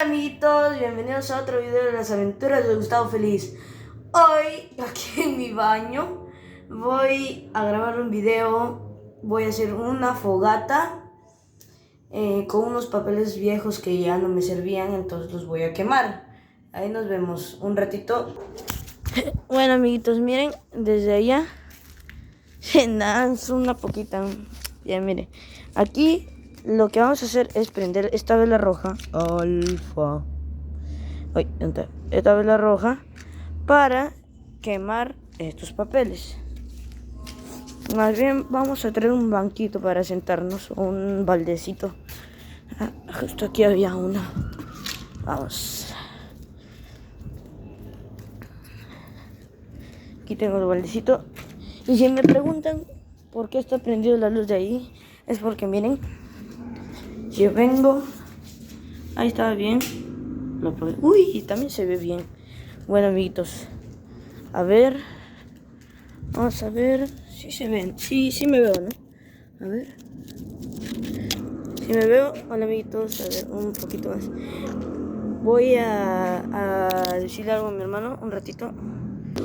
Amiguitos, bienvenidos a otro video de las aventuras de Gustavo Feliz. Hoy, aquí en mi baño, voy a grabar un video. Voy a hacer una fogata con unos papeles viejos que ya no me servían, entonces los voy a quemar. Ahí nos vemos un ratito. Bueno, amiguitos, miren, desde allá se lanza una poquita. Ya miren, aquí lo que vamos a hacer es prender esta vela roja alfa. Esta vela roja para quemar estos papeles. Más bien vamos a traer un banquito para sentarnos, un baldecito. Justo aquí había uno. Vamos. Aquí tengo el baldecito. Y si me preguntan por qué está prendido la luz de ahí, es porque miren, yo vengo. Ahí estaba bien. Uy, también se ve bien. Bueno, amiguitos, a ver. Vamos a ver si se ven. Sí me veo, ¿no? A ver. Si me veo. Hola, amiguitos. A ver, un poquito más. Voy a decirle algo a mi hermano un ratito.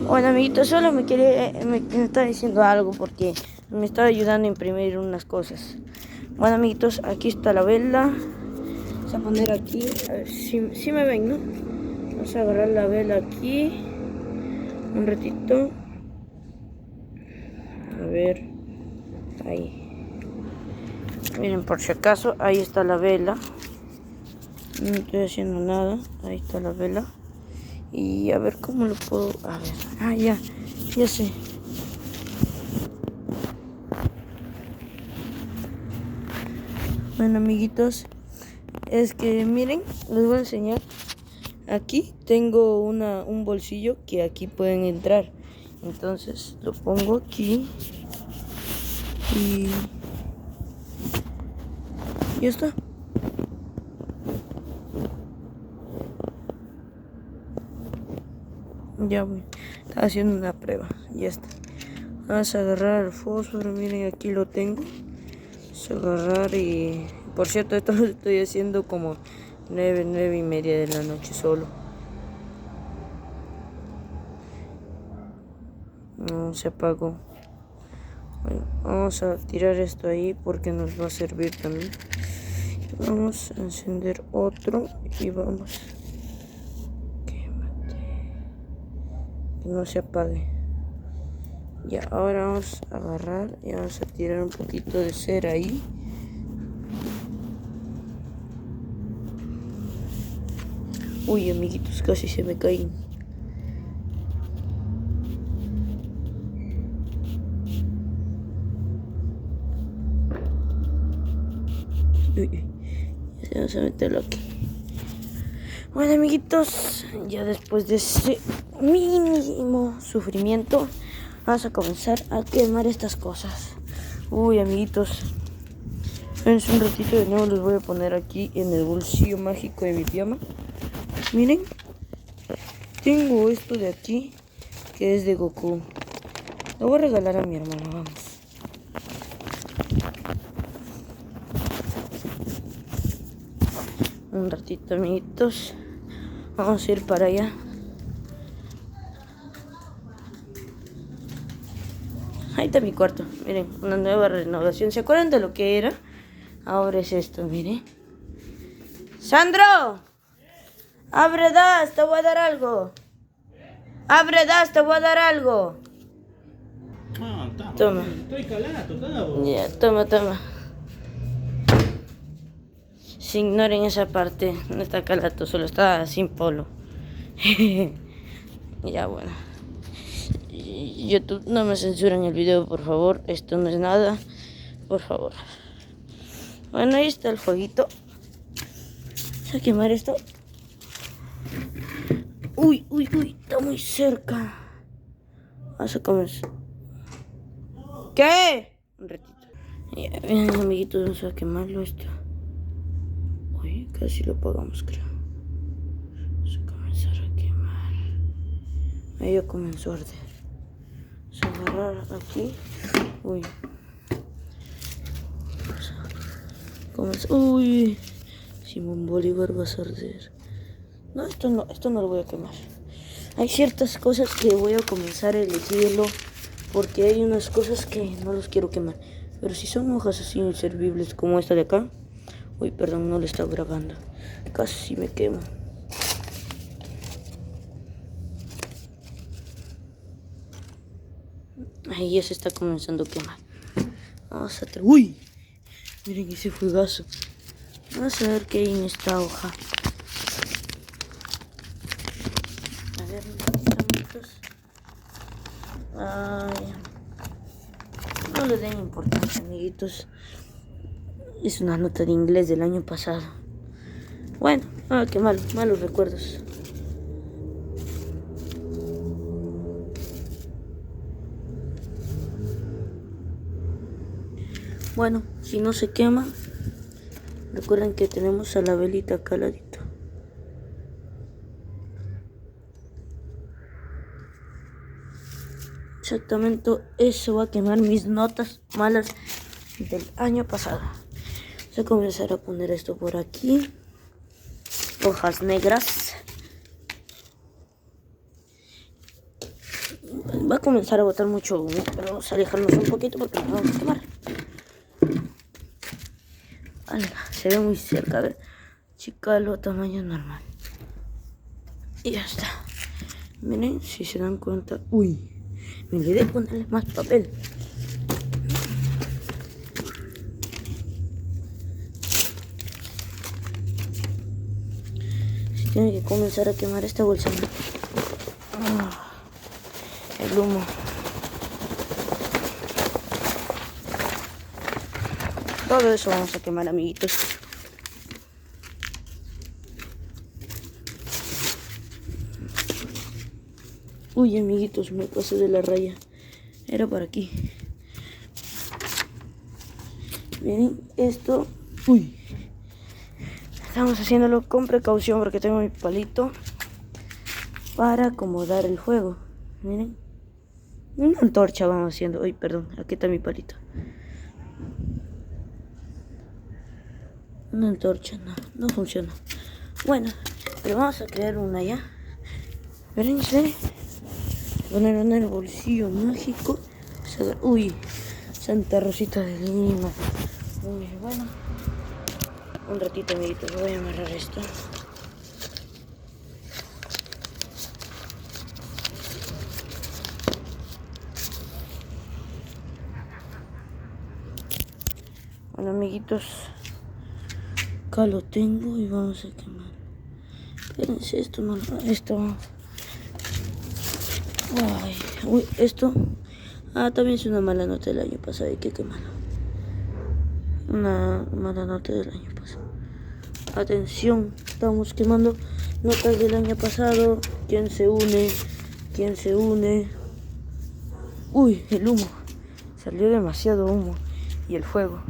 Bueno, amiguitos, solo me está diciendo algo porque me estaba ayudando a imprimir unas cosas. Bueno, amiguitos, aquí está la vela. Vamos a poner aquí. A ver si me ven, ¿no? Vamos a agarrar la vela aquí. Un ratito. A ver. Ahí. Miren, por si acaso, ahí está la vela. No estoy haciendo nada. Ahí está la vela. Y a ver cómo lo puedo. A ver. Ya sé. Bueno, amiguitos, es que miren, les voy a enseñar. Aquí tengo un bolsillo que aquí pueden entrar. Entonces lo pongo aquí y ya está. Ya voy. Estaba haciendo una prueba. Ya está. Vamos a agarrar el fósforo. Miren, aquí lo tengo. Vamos a agarrar y... Por cierto, esto lo estoy haciendo como 9:30 de la noche solo. No se apagó. Bueno, vamos a tirar esto ahí porque nos va a servir también. Vamos a encender otro y vamos. Quémate. Que no se apague. Ya, ahora vamos a agarrar y vamos a tirar un poquito de cera ahí. Uy, amiguitos, casi se me caen. Uy, ya vamos a meterlo aquí. Bueno, amiguitos, ya después de ese mínimo sufrimiento, vamos a comenzar a quemar estas cosas. Uy, amiguitos, espérense un ratito, de nuevo les voy a poner aquí en el bolsillo mágico de mi pijama. Miren, tengo esto de aquí que es de Goku. Lo voy a regalar a mi hermano, vamos. Un ratito, amiguitos. Vamos a ir para allá. Ahí está mi cuarto. Miren, una nueva renovación. ¿Se acuerdan de lo que era? Ahora es esto, miren. ¡Sandro! ¡Abre, das! Te voy a dar algo. ¡Abre, das! Te voy a dar algo. Toma. Estoy calato, cabo. Ya, toma. Si ignoren esa parte, no está calato, solo está sin polo. Ya, bueno. YouTube, no me censuren el video, por favor. Esto no es nada, por favor. Bueno, ahí está el fueguito. Vamos a quemar esto. Uy, está muy cerca. Vamos a comenzar. ¿Qué? Un ratito. Ya, bien, amiguitos, vamos a quemarlo esto. Uy, casi lo apagamos, creo. Vamos a comenzar a quemar. Ahí ya comenzó a arder. Vamos a agarrar aquí. Uy. Uy. Simón Bolívar va a arder. No, esto no lo voy a quemar. Hay ciertas cosas que voy a comenzar a elegirlo porque hay unas cosas que no los quiero quemar. Pero si son hojas así inservibles como esta de acá. Uy, perdón, no le estaba grabando. Casi me quemo. Ahí ya se está comenzando a quemar. Vamos a uy, miren ese fuegazo. Vamos a ver qué hay en esta hoja. A ver, amiguitos. Ay, no le den importancia, amiguitos. Es una nota de inglés del año pasado. Bueno, qué malos recuerdos. Bueno, si no se quema, recuerden que tenemos a la velita acá al ladito. Exactamente, eso va a quemar mis notas malas del año pasado. Voy a comenzar a poner esto por aquí. Hojas negras. Va a comenzar a botar mucho humo, pero vamos a alejarnos un poquito porque nos vamos a quemar. Vale, se ve muy cerca, a ver. Chicalo, tamaño normal. Y ya está. Miren, si se dan cuenta. Uy, me olvidé ponerle más papel. Si tiene que comenzar a quemar esta bolsa. El humo. Todo eso vamos a quemar, amiguitos. Uy, amiguitos, me pasé de la raya. Era para aquí. Miren, esto. Uy. Estamos haciéndolo con precaución porque tengo mi palito para acomodar el juego. Miren. Una antorcha vamos haciendo. Uy, perdón, aquí está mi palito. Una antorcha, no funciona. Bueno, pero vamos a crear una ya. Espérense. Poner en el bolsillo mágico. Uy, Santa Rosita de Lima. Uy, bueno. Un ratito, amiguitos, voy a amarrar esto. Bueno, amiguitos, acá lo tengo y vamos a quemar. Espérense, esto no, esto. Ay, uy, esto. También es una mala nota del año pasado, hay que quemarlo. Una mala nota del año pasado. Atención, estamos quemando notas del año pasado. ¿Quién se une? ¿Quién se une? Uy, el humo. Salió demasiado humo. Y el fuego.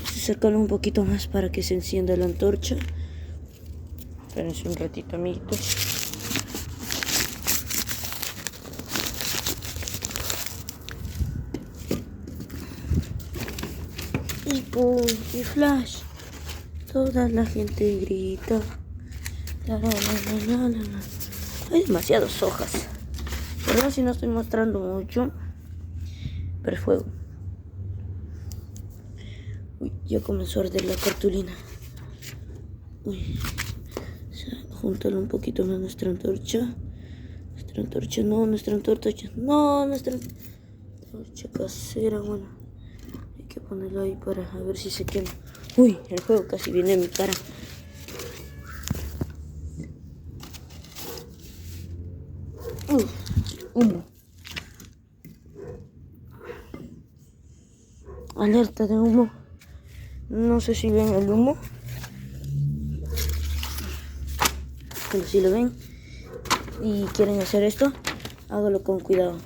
Sacarlo un poquito más para que se encienda la antorcha. Espérense un ratito, amiguitos. Y pum, y flash. Toda la gente grita. La, la, la, la, la, la. Hay demasiadas hojas. Perdón si no estoy mostrando mucho. Pero fuego. Uy, ya comenzó a arder la cartulina. Uy. Júntalo un poquito más nuestra antorcha. Nuestra antorcha, no, nuestra antorcha. No, nuestra antorcha casera, bueno. Hay que ponerlo ahí para ver si se quema. Uy, el fuego casi viene a mi cara. Humo. Alerta de humo. No sé si ven el humo. Pero si lo ven y quieren hacer esto, hágalo con cuidado.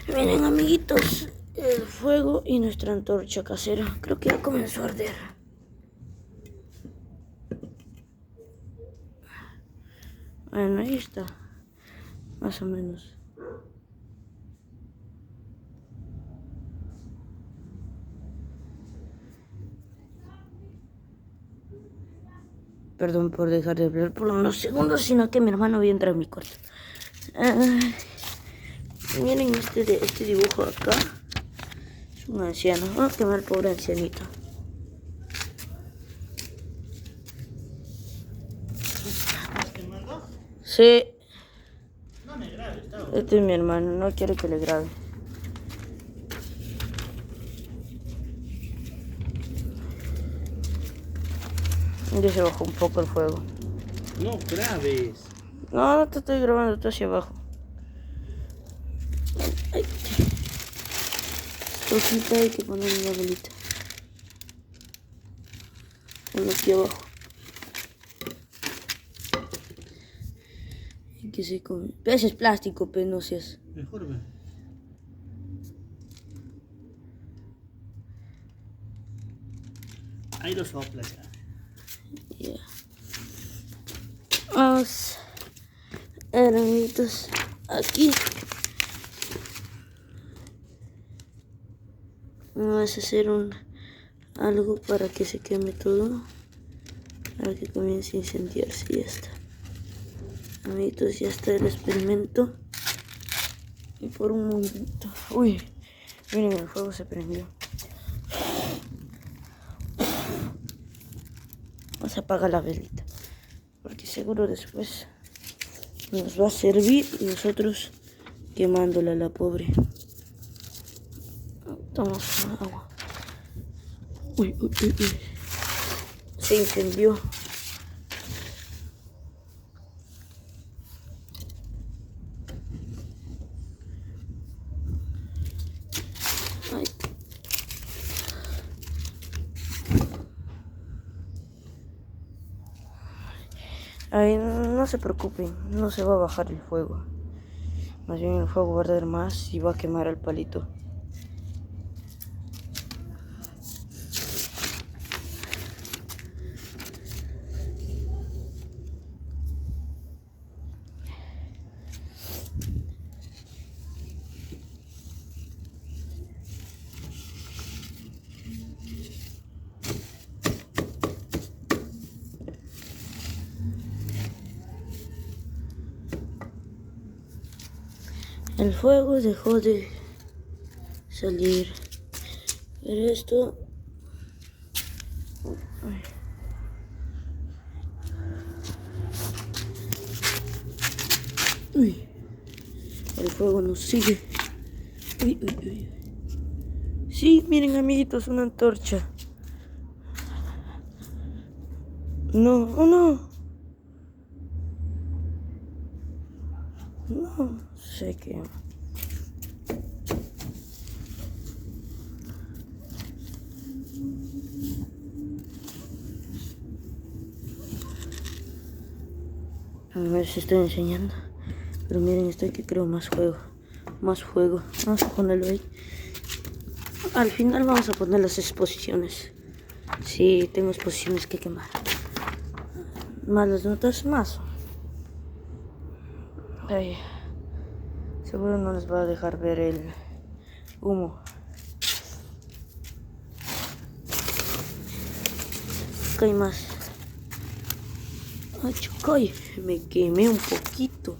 Miren, amiguitos, el fuego y nuestra antorcha casera. Creo que ya comenzó a arder. Bueno, ahí está. Más o menos. Perdón por dejar de hablar por unos segundos, sino que mi hermano había entrado en mi cuarto. Miren este dibujo acá. Es un anciano. Vamos a quemar al pobre ancianito. ¿Estás quemando? Sí. No me grabes, está bueno. Este es mi hermano, no quiere que le grabe. Ya se bajó un poco el fuego. No grabes. No, no te estoy grabando, tú hacia abajo. Ay. Cosita hay que poner una velita. Uno aquí abajo. Y que se come. Ese es plástico, pero no seas. Mejor ve. Ahí lo soplas ya. Ya. Vamos. Amiguitos, aquí. Vamos a hacer algo para que se queme todo. Para que comience a incendiarse y ya está. Amiguitos, ya está el experimento. Y por un momento. Uy, miren, el fuego se prendió. Vamos a apagar la velita. Porque seguro después nos va a servir y nosotros quemándola a la pobre. Tomamos agua. Uy, uy, uy, uy. Se incendió. Ay. Ay, no se preocupen, no se va a bajar el fuego. Más bien el fuego va a arder más y va a quemar al palito. El fuego dejó de salir, pero esto... Ay. Uy, el fuego nos sigue. Uy, uy, uy. Sí, miren amiguitos, una antorcha. No, oh no. No, sé que... A ver si estoy enseñando. Pero miren, esto que creo más fuego. Más fuego. Vamos a ponerlo ahí. Al final vamos a poner las exposiciones. Sí, tengo exposiciones que quemar. Más las notas, más. Ay, seguro no les va a dejar ver el humo. Acá hay más. Ay, chocoy, me quemé un poquito.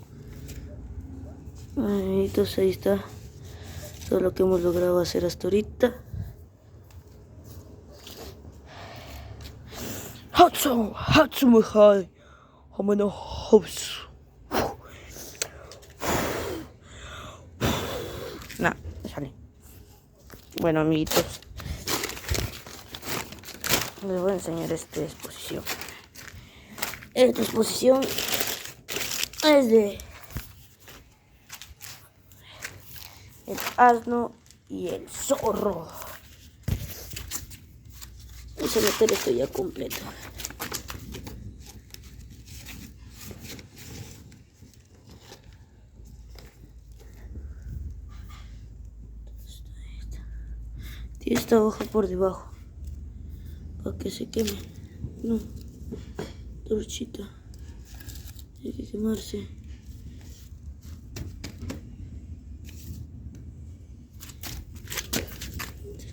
Ay, entonces ahí está todo lo que hemos logrado hacer hasta ahorita. Hatsu mejai, homeno house. Nah, sale. Bueno, amiguitos, les voy a enseñar esta exposición. Esta exposición es de el asno y el zorro. Vamos a meter esto ya completo. Tiene esta hoja por debajo para que se queme. No, torchita. Hay que quemarse.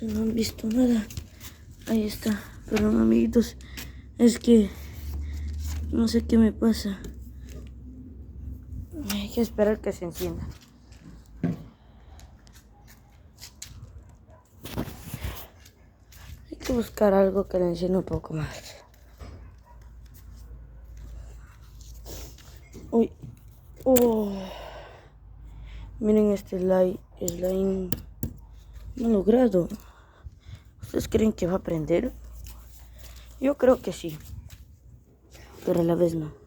No han visto nada. Ahí está. Perdón, amiguitos. Es que No sé qué me pasa. Hay que esperar que se encienda. Hay que buscar algo que le encienda un poco más. Uy. Oh. Miren este slime no logrado. ¿Ustedes creen que va a prender? Yo creo que sí, pero a la vez no.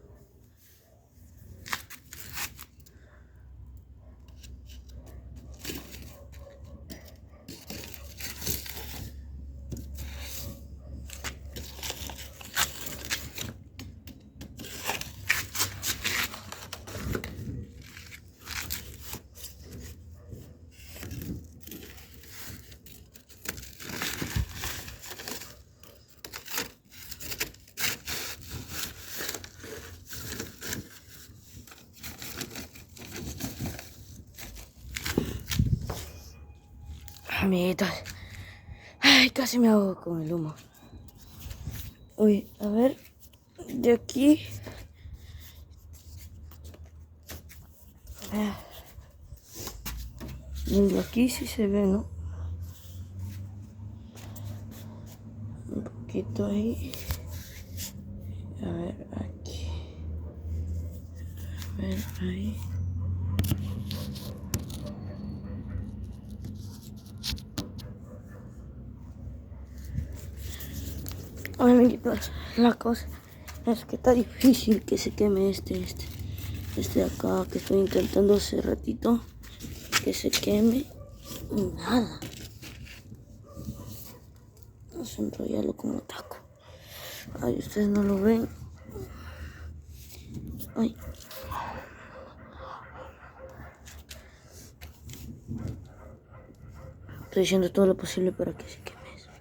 Amiguitos, ay, casi me ahogo con el humo. Uy, a ver, de aquí. Desde aquí sí se ve, ¿no? Un poquito ahí. A ver, aquí. A ver, ahí. Ay, amiguitos, la cosa es que está difícil que se queme este de acá, que estoy intentando hace ratito que se queme y nada. Vamos a enrollarlo como taco. Ay, ustedes no lo ven. Ay. Estoy haciendo todo lo posible para que se queme eso.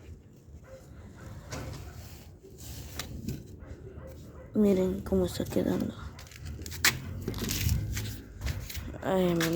Miren cómo está quedando. Ay,